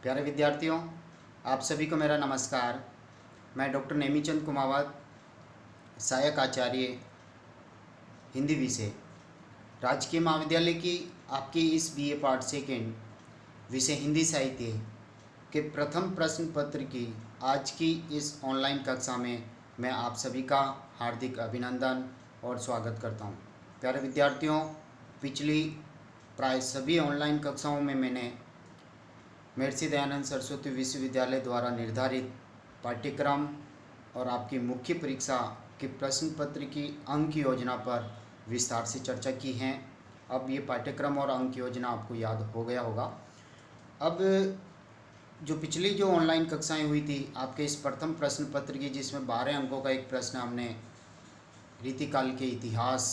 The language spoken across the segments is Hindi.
प्यारे विद्यार्थियों, आप सभी को मेरा नमस्कार। मैं डॉक्टर नेमीचंद कुमावत, सहायक आचार्य हिंदी विषय, राजकीय महाविद्यालय की आपकी इस बीए पार्ट सेकेंड विषय हिंदी साहित्य के प्रथम प्रश्न पत्र की आज की इस ऑनलाइन कक्षा में मैं आप सभी का हार्दिक अभिनंदन और स्वागत करता हूं। प्यारे विद्यार्थियों, पिछली प्राय सभी ऑनलाइन कक्षाओं में मैंने महर्षि दयानंद सरस्वती विश्वविद्यालय द्वारा निर्धारित पाठ्यक्रम और आपकी मुख्य परीक्षा के प्रश्न पत्र की अंक योजना पर विस्तार से चर्चा की है। अब ये पाठ्यक्रम और अंक योजना आपको याद हो गया होगा। अब जो पिछली जो ऑनलाइन कक्षाएं हुई थी आपके इस प्रथम प्रश्न पत्र की, जिसमें 12 अंकों का एक प्रश्न हमने रीतिकाल के इतिहास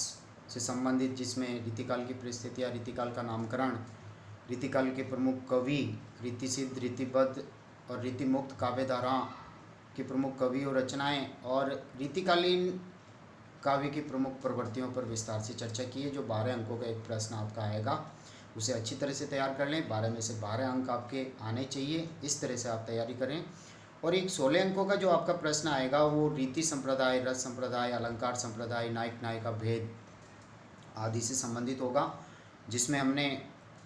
से संबंधित, जिसमें रीतिकाल की परिस्थितियाँ, रीतिकाल का नामकरण, रीतिकाल के प्रमुख कवि, रीतिसिद्ध, रीतिबद्ध और रीतिमुक्त काव्यधारा के प्रमुख कवि और रचनाएं और रीतिकालीन काव्य की प्रमुख प्रवृत्तियों पर विस्तार से चर्चा की है। जो 12 अंकों का एक प्रश्न आपका आएगा उसे अच्छी तरह से तैयार कर लें। 12 में से 12 अंक आपके आने चाहिए, इस तरह से आप तैयारी करें। और एक 16 अंकों का जो आपका प्रश्न आएगा वो रीति संप्रदाय, रस संप्रदाय, अलंकार संप्रदाय, नायक नायिका भेद आदि से संबंधित होगा, जिसमें हमने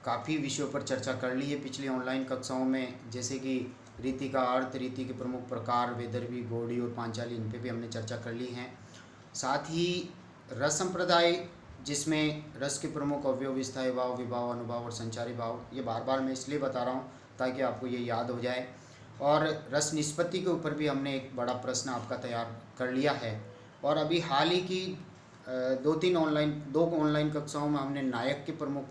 काफ़ी विषयों पर चर्चा कर ली है पिछली ऑनलाइन कक्षाओं में, जैसे कि रीति का अर्थ, रीति के प्रमुख प्रकार, वैदर्भी, गौड़ी और पांचाली, इन पे भी हमने चर्चा कर ली है। साथ ही रस संप्रदाय, जिसमें रस के प्रमुख अवयव स्थायी भाव, विभाव, अनुभाव और संचारी भाव, ये बार बार मैं इसलिए बता रहा हूँ ताकि आपको ये याद हो जाए। और रस निष्पत्ति के ऊपर भी हमने एक बड़ा प्रश्न आपका तैयार कर लिया है। और अभी हाल ही की दो ऑनलाइन कक्षाओं में हमने नायक के प्रमुख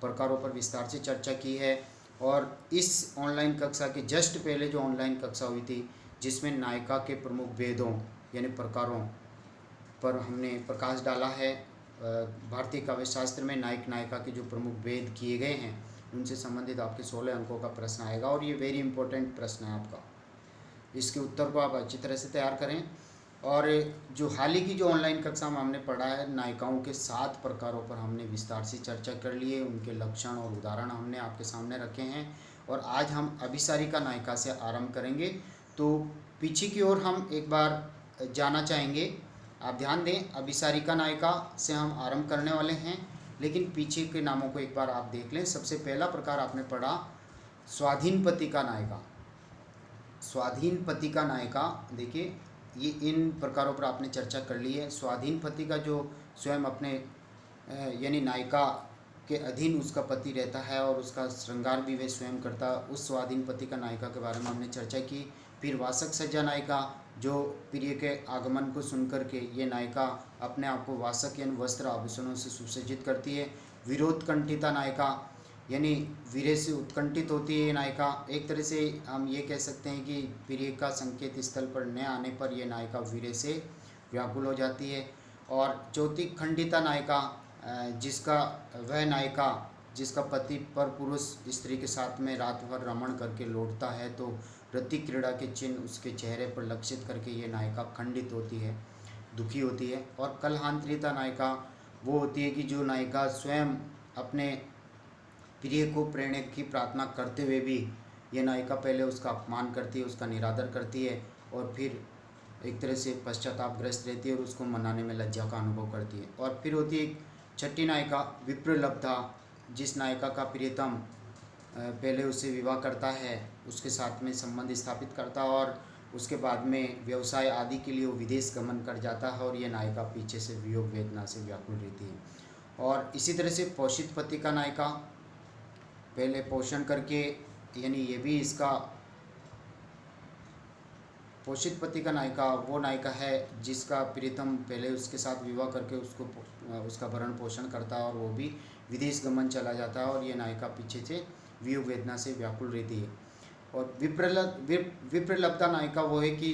प्रकारों पर विस्तार से चर्चा की है। और इस ऑनलाइन कक्षा के जस्ट पहले जो ऑनलाइन कक्षा हुई थी, जिसमें नायिका के प्रमुख भेदों यानी प्रकारों पर हमने प्रकाश डाला है। भारतीय काव्य शास्त्र में नायक नायिका के जो प्रमुख भेद किए गए हैं उनसे संबंधित आपके 16 अंकों का प्रश्न आएगा और ये वेरी इंपॉर्टेंट प्रश्न है आपका। इसके उत्तर को आप अच्छी तरह से तैयार करें। और जो हाल ही की जो ऑनलाइन कक्षा में हमने पढ़ा है, नायिकाओं के 7 प्रकारों पर हमने विस्तार से चर्चा कर ली है। उनके लक्षण और उदाहरण हमने आपके सामने रखे हैं। और आज हम अभिसारिका नायिका से आरंभ करेंगे। तो पीछे की ओर हम एक बार जाना चाहेंगे। आप ध्यान दें, अभिसारिका नायिका से हम आरंभ करने वाले हैं, लेकिन पीछे के नामों को एक बार आप देख लें। सबसे पहला प्रकार आपने पढ़ा स्वाधीन पति का नायिका। स्वाधीन पति का नायिका, देखिए ये इन प्रकारों पर आपने चर्चा कर ली है। स्वाधीन पति का जो स्वयं अपने यानी नायिका के अधीन उसका पति रहता है और उसका श्रृंगार भी वह स्वयं करता, उस स्वाधीन पति का नायिका के बारे में हमने चर्चा की। फिर वासक सज्जा नायिका, जो प्रिय के आगमन को सुनकर के ये नायिका अपने आप को वासक यानी वस्त्र आभूषणों से सुसज्जित करती है। विरोधकंठिता नायिका, यानी वीरे से उत्कंठित होती है ये नायिका। एक तरह से हम ये कह सकते हैं कि प्रिय का संकेत स्थल पर न आने पर यह नायिका वीरे से व्याकुल हो जाती है। और चौथी खंडिता नायिका, वह नायिका जिसका पति पर पुरुष स्त्री के साथ में रात भर रमण करके लौटता है, तो रति क्रीड़ा के चिन्ह उसके चेहरे पर लक्षित करके ये नायिका खंडित होती है, दुखी होती है। और कलहांतरिता नायिका वो होती है कि जो नायिका स्वयं अपने प्रिय को प्रेरणे की प्रार्थना करते हुए भी ये नायिका पहले उसका अपमान करती है, उसका निरादर करती है और फिर एक तरह से पश्चातापग्रस्त रहती है और उसको मनाने में लज्जा का अनुभव करती है। और फिर होती है छठी नायिका विप्रलब्धा, जिस नायिका का प्रियतम पहले उससे विवाह करता है, उसके साथ में संबंध स्थापित करता है और उसके बाद में व्यवसाय आदि के लिए वो विदेश गमन कर जाता है और ये नायिका पीछे से वियोग वेदना से व्याकुल रहती है। और इसी तरह से पोषित पति का नायिका, पहले पोषण करके, यानी ये भी इसका पोषित पति का नायिका वो नायिका है जिसका प्रियतम पहले उसके साथ विवाह करके उसका भरण पोषण करता है और वो भी विदेश गमन चला जाता है और ये नायिका पीछे से वियोग वेदना से व्याकुल रहती है। और विप्रलब्धा नायिका वो है कि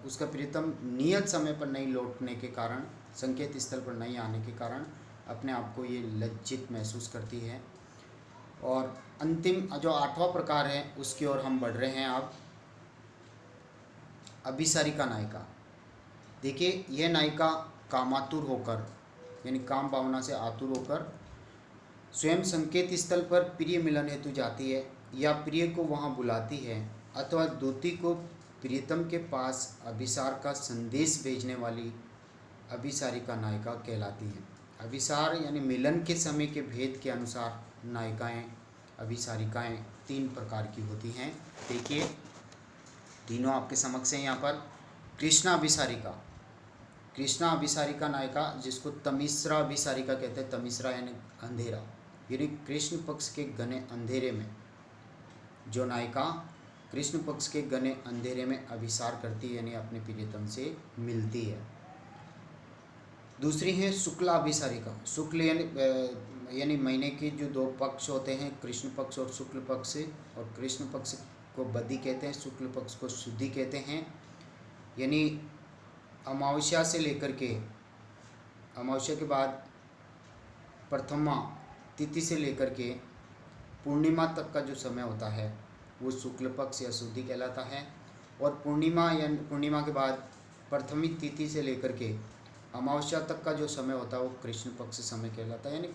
उसका प्रियतम नियत समय पर नहीं लौटने के कारण, संकेत स्थल पर नहीं आने के कारण अपने आप को ये लज्जित महसूस करती है। और अंतिम जो 8वां प्रकार है उसकी ओर हम बढ़ रहे हैं। अब अभिसारिका नायिका, देखिए यह नायिका कामातुर होकर, यानी काम भावना से आतुर होकर स्वयं संकेत स्थल पर प्रिय मिलन हेतु जाती है या प्रिय को वहाँ बुलाती है, अथवा दूती को प्रियतम के पास अभिसार का संदेश भेजने वाली अभिसारिका नायिका कहलाती है। अभिसार यानी मिलन के समय के भेद के अनुसार नायिकाएं अभिसारिकाएं 3 प्रकार की होती हैं। देखिए तीनों आपके समक्ष हैं यहाँ पर। कृष्णा अभिसारिका, कृष्णा अभिसारिका नायिका जिसको तमिश्रा अभिसारिका कहते हैं। तमिश्रा यानी अंधेरा, यानी कृष्ण पक्ष के घने अंधेरे में जो नायिका कृष्ण पक्ष के घने अंधेरे में अभिसार करती है, यानी अपने प्रियतम से मिलती है। दूसरी है शुक्ला अभिसारिका। शुक्ल यानी महीने के जो 2 पक्ष होते हैं, कृष्ण पक्ष और शुक्ल पक्ष, और कृष्ण पक्ष को बदी कहते हैं, शुक्ल पक्ष को शुद्धि कहते हैं। यानी अमावस्या से लेकर के अमावस्या के बाद प्रथमा तिथि से लेकर के पूर्णिमा तक का जो समय होता है वो शुक्ल पक्ष या शुद्धि कहलाता है। और पूर्णिमा के बाद प्रथमी तिथि से लेकर के अमावस्या तक का जो समय होता है वो कृष्ण पक्ष समय कहलाता है। यानी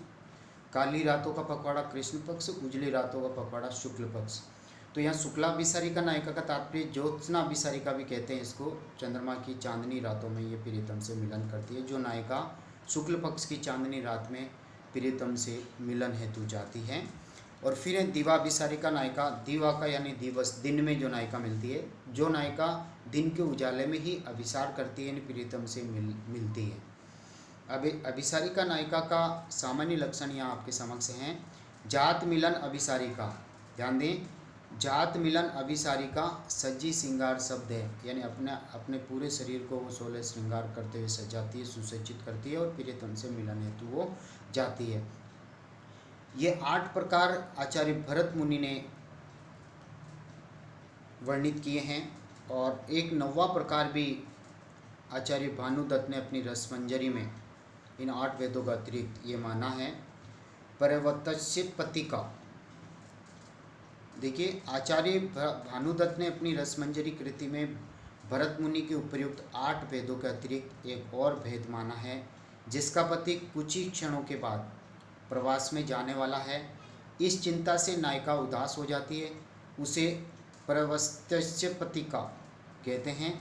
काली रातों का पखवाड़ा कृष्ण पक्ष, उजली रातों का पखवाड़ा शुक्ल पक्ष। तो यहाँ शुक्ला अभिसारिका नायिका का तात्पर्य ज्योत्सना अभिसारिका भी कहते हैं इसको। चंद्रमा की चांदनी रातों में ये प्रियतम से मिलन करती है। जो नायिका शुक्ल पक्ष की चांदनी रात में प्रियतम से मिलन हेतु जाती है। और फिर है दिवा अभिसारिका नायिका। दिवा का यानी दिवस, दिन में जो नायिका मिलती है, जो नायिका दिन के उजाले में ही अभिसार करती है, यानी प्रियतम से मिलती है। अब अभिसारिका नायिका का सामान्य लक्षण यहाँ आपके समक्ष हैं। जात मिलन अभिसारिका, ध्यान दें, जात मिलन अभिसारिका सज्जी श्रृंगार शब्द है, यानी अपने पूरे शरीर को वो 16 श्रृंगार करते हुए सजाती है, सुसज्जित करती है और प्रियतम से मिलन हेतु वो जाती है। ये 8 प्रकार आचार्य भरत मुनि ने वर्णित किए हैं। और एक 9वां प्रकार भी आचार्य भानुदत्त ने अपनी रसमंजरी में इन 8 वेदों का अतिरिक्त ये माना है। परवतस्य पतिका, देखिए आचार्य भानुदत्त ने अपनी रसमंजरी कृति में भरत मुनि के उपयुक्त 8 वेदों के अतिरिक्त एक और भेद माना है, जिसका पति कुछ ही क्षणों के बाद प्रवास में जाने वाला है। इस चिंता से नायिका उदास हो जाती है, उसे परवतस्य पतिका कहते हैं।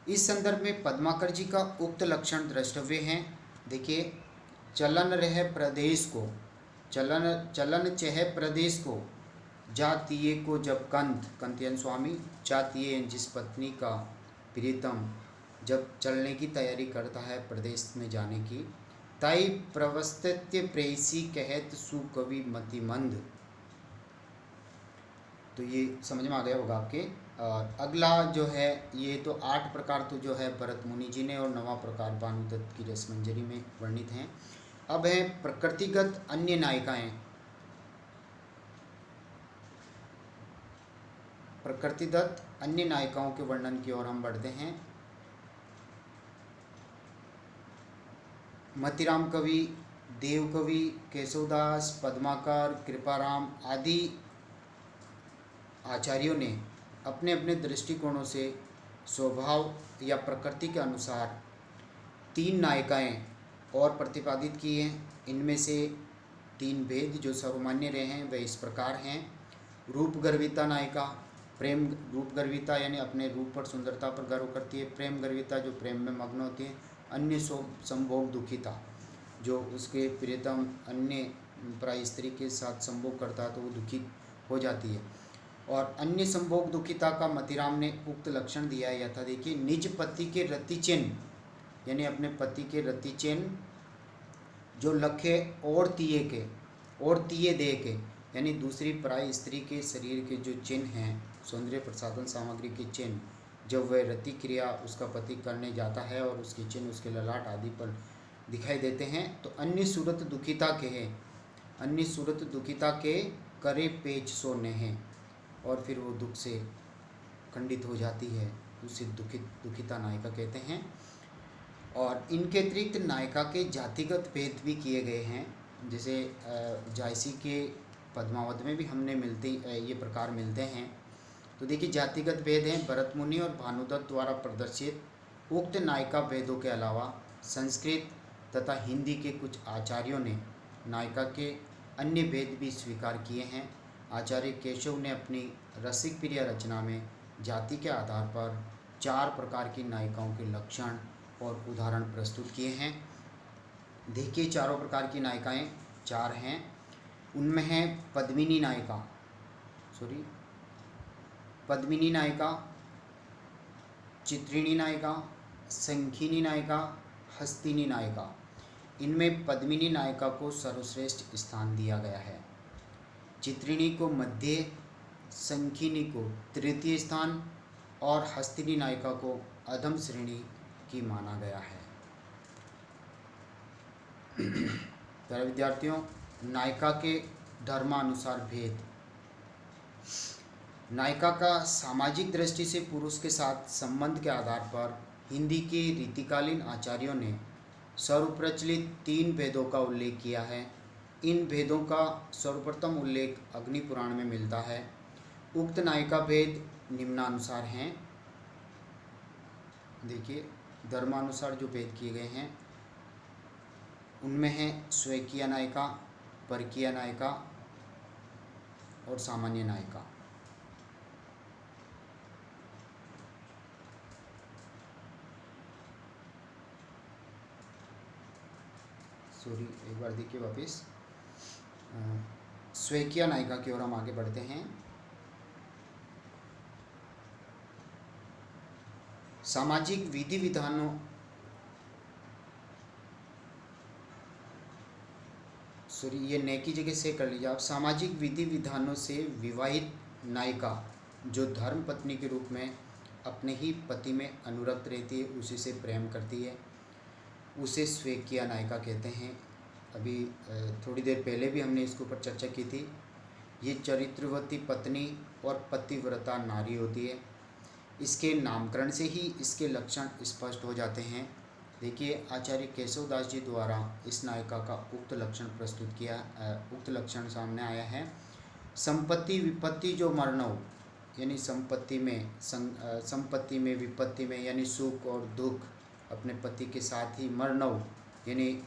इस संदर्भ में पद्माकर जी का उक्त लक्षण द्रष्टव्य हैं। देखिए, चलन रह प्रदेश को, चलन चह प्रदेश को, जातीय को जब कंतियन स्वामी, जातीय जिस पत्नी का प्रीतम जब चलने की तैयारी करता है प्रदेश में जाने की, ताई प्रवस्थित्य प्रेयसी कहत सुकवि मतिमंद। तो ये समझ में आ गया होगा आपके। और अगला जो है, ये तो 8 प्रकार तो जो है भरत मुनि जी ने और 9वां प्रकार भानुदत्त की रसमंजरी में वर्णित हैं। अब है प्रकृतिगत अन्य नायिकाएं। प्रकृतिदत्त अन्य नायिकाओं के वर्णन की ओर हम बढ़ते हैं। मतिराम कवि, देव कवि, केशवदास, पद्माकर, कृपाराम आदि आचार्यों ने अपने अपने दृष्टिकोणों से स्वभाव या प्रकृति के अनुसार 3 नायिकाएं और प्रतिपादित की हैं। इनमें से 3 भेद जो सर्वमान्य रहे हैं वे इस प्रकार हैं। रूपगर्विता नायिका, प्रेम रूपगर्विता यानी अपने रूप पर, सुंदरता पर गर्व करती है। प्रेम गर्विता जो प्रेम में मग्न होती है। अन्य संभोग दुखिता, जो उसके प्रियतम अन्य पराई स्त्री के साथ संभोग करता है तो वो दुखी हो जाती है। और अन्य संभोग दुखिता का मतिराम ने उक्त लक्षण दिया है यथा। देखिए, निज पति के रति चिन्ह, यानी अपने पति के रति चिन्ह जो लखे और तिये दे के, यानी दूसरी पराई स्त्री के शरीर के जो चिन्ह हैं, सौंदर्य प्रसाधन सामग्री के चिन्ह, जब वह रति क्रिया उसका पति करने जाता है और उसके चिन्ह उसके ललाट आदि पर दिखाई देते हैं, तो अन्य सूरत दुखिता के हैं, अन्य सूरत दुखिता के करे पेच सोने हैं, और फिर वो दुख से खंडित हो जाती है, उसे दुखिता नायिका कहते हैं। और इनके अतिरिक्त नायिका के जातिगत भेद भी किए गए हैं। जैसे जायसी के पद्मावत में भी हमने ये प्रकार मिलते हैं। तो देखिए, जातिगत भेद हैं। भरत मुनि और भानुदत्त द्वारा प्रदर्शित उक्त नायिका भेदों के अलावा संस्कृत तथा हिंदी के कुछ आचार्यों ने नायिका के अन्य भेद भी स्वीकार किए हैं। आचार्य केशव ने अपनी रसिक प्रिय रचना में जाति के आधार पर 4 प्रकार की नायिकाओं के लक्षण और उदाहरण प्रस्तुत किए हैं। देखिए, चारों प्रकार की नायिकाएं 4 हैं। उनमें है पद्मिनी नायिका, चित्रिणी नायिका, संखिनी नायिका, हस्तिनी नायिका। इनमें पद्मिनी नायिका को सर्वश्रेष्ठ स्थान दिया गया है, चित्रिणी को मध्य, संखिनी को तृतीय स्थान और हस्तिनी नायिका को अधम श्रेणी की माना गया है। प्यारे विद्यार्थियों, नायिका के धर्मानुसार भेद। नायिका का सामाजिक दृष्टि से पुरुष के साथ संबंध के आधार पर हिंदी के रीतिकालीन आचार्यों ने सर्वप्रचलित 3 भेदों का उल्लेख किया है। इन भेदों का सर्वप्रथम उल्लेख अग्नि पुराण में मिलता है। उक्त नायिका भेद निम्नानुसार हैं। देखिए, धर्मानुसार जो भेद किए गए हैं उनमें है स्वेकीय नायिका, परकीय नायिका और सामान्य नायिका। एक बार देखिए वापस, स्वेकीय नायिका की ओर हम आगे बढ़ते हैं। सामाजिक विधि विधानों ये ने की जगह से कर लीजिए आप। सामाजिक विधि विधानों से विवाहित नायिका जो धर्म पत्नी के रूप में अपने ही पति में अनुरक्त रहती है, उसी से प्रेम करती है, उसे स्वेकीय नायिका कहते हैं। अभी थोड़ी देर पहले भी हमने इसके ऊपर चर्चा की थी। ये चरित्रवती पत्नी और पतिव्रता नारी होती है। इसके नामकरण से ही इसके लक्षण स्पष्ट हो जाते हैं। देखिए, आचार्य केशवदास जी द्वारा इस नायिका का उक्त लक्षण प्रस्तुत किया, उक्त लक्षण सामने आया है। संपत्ति विपत्ति जो मरणव, यानी संपत्ति में विपत्ति में यानी सुख और दुख अपने पति के साथ ही मरणव यानी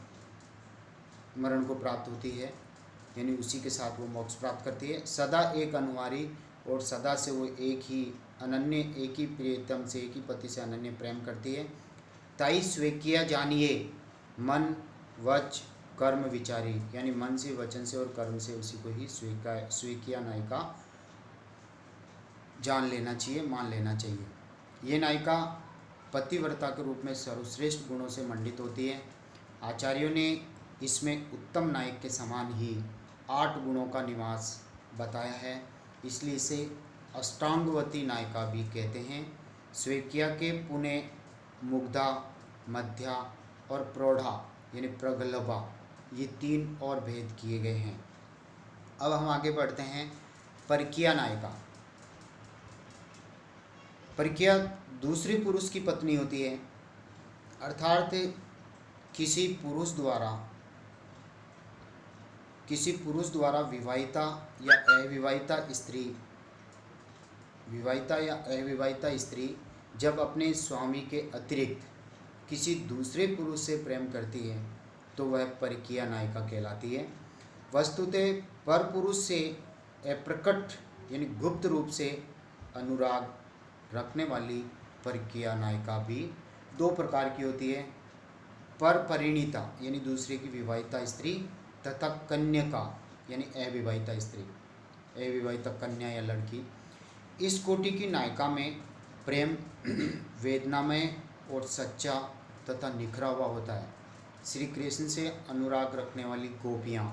मरण को प्राप्त होती है, यानी उसी के साथ वो मोक्ष प्राप्त करती है। सदा एक अनुहारी और सदा से वो एक ही प्रियतम से, एक ही पति से अनन्य प्रेम करती है। ताई स्वेकीय जानिए, मन वच कर्म विचारी, यानी मन से, वचन से और कर्म से उसी को ही स्वेकीय नायिका जान लेना चाहिए, मान लेना चाहिए। ये नायिका पतिव्रता के रूप में सर्वश्रेष्ठ गुणों से मंडित होती है। आचार्यों ने इसमें उत्तम नायक के समान ही 8 गुणों का निवास बताया है, इसलिए इसे अष्टांगवती नायिका भी कहते हैं। स्वेकीय के पुणे मुग्धा, मध्या और प्रौढ़ा यानी प्रगल्भा, ये 3 और भेद किए गए हैं। अब हम आगे बढ़ते हैं। परकीय नायिका। परकीय दूसरे पुरुष की पत्नी होती है, अर्थात किसी पुरुष द्वारा विवाहिता या अविवाहिता स्त्री जब अपने स्वामी के अतिरिक्त किसी दूसरे पुरुष से प्रेम करती है तो वह परकीय नायिका कहलाती है। वस्तुतः पर पुरुष से अप्रकट यानी गुप्त रूप से अनुराग रखने वाली परकीय नायिका भी 2 प्रकार की होती है। पर परिणीता यानी दूसरे की विवाहिता स्त्री तथा कन्यका यानी अविवाहिता स्त्री, अविवाहिता कन्या या लड़की। इस कोटि की नायिका में प्रेम वेदनामय और सच्चा तथा निखरा हुआ होता है। श्री कृष्ण से अनुराग रखने वाली गोपियाँ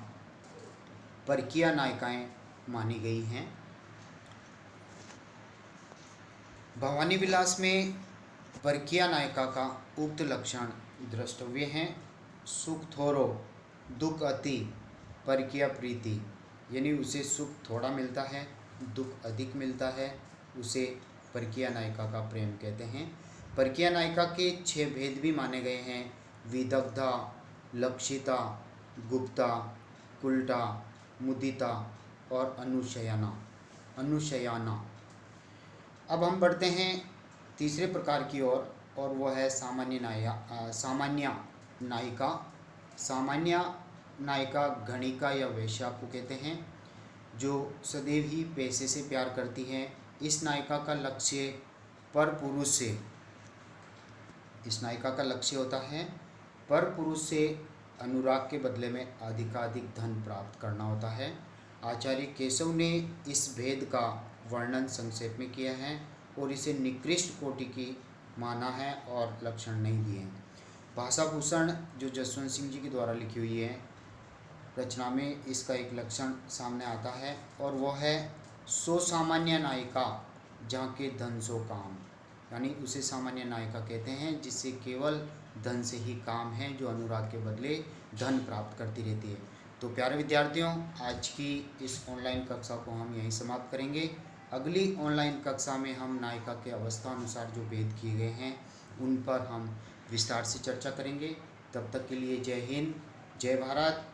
परकीय नायिकाएं मानी गई हैं। भवानी विलास में परकीय नायिका का उक्त लक्षण द्रष्टव्य हैं। सुख थोरो, दुख अति, परकीय प्रीति, यानी उसे सुख थोड़ा मिलता है, दुख अधिक मिलता है, उसे परकीय नायिका का प्रेम कहते हैं। परकीय नायिका के 6 भेद भी माने गए हैं। विदग्धा, लक्षिता, गुप्ता, कुल्टा, मुदिता और अनुशयाना। अब हम बढ़ते हैं तीसरे प्रकार की ओर और वो है सामान्य नायिका। सामान्य नायिका गणिका या वेश्या को कहते हैं, जो सदैव ही पैसे से प्यार करती है। इस नायिका का लक्ष्य पर पुरुष से इस नायिका का लक्ष्य होता है पर पुरुष से अनुराग के बदले में अधिकाधिक धन प्राप्त करना होता है। आचार्य केशव ने इस भेद का वर्णन संक्षेप में किया है और इसे निकृष्ट कोटि की माना है और लक्षण नहीं दिए हैं। भाषा भूषण जो जसवंत सिंह जी के द्वारा लिखी हुई है रचना में इसका एक लक्षण सामने आता है और वह है सो सामान्य नायिका जहाँ के धन सो काम, यानी उसे सामान्य नायिका कहते हैं जिससे केवल धन से ही काम है, जो अनुराग के बदले धन प्राप्त करती रहती है। तो प्यारे विद्यार्थियों, आज की इस ऑनलाइन कक्षा को हम यहीं समाप्त करेंगे। अगली ऑनलाइन कक्षा में हम नायिका के अवस्था अनुसार जो भेद किए गए हैं उन पर हम विस्तार से चर्चा करेंगे। तब तक के लिए जय हिंद, जय भारत।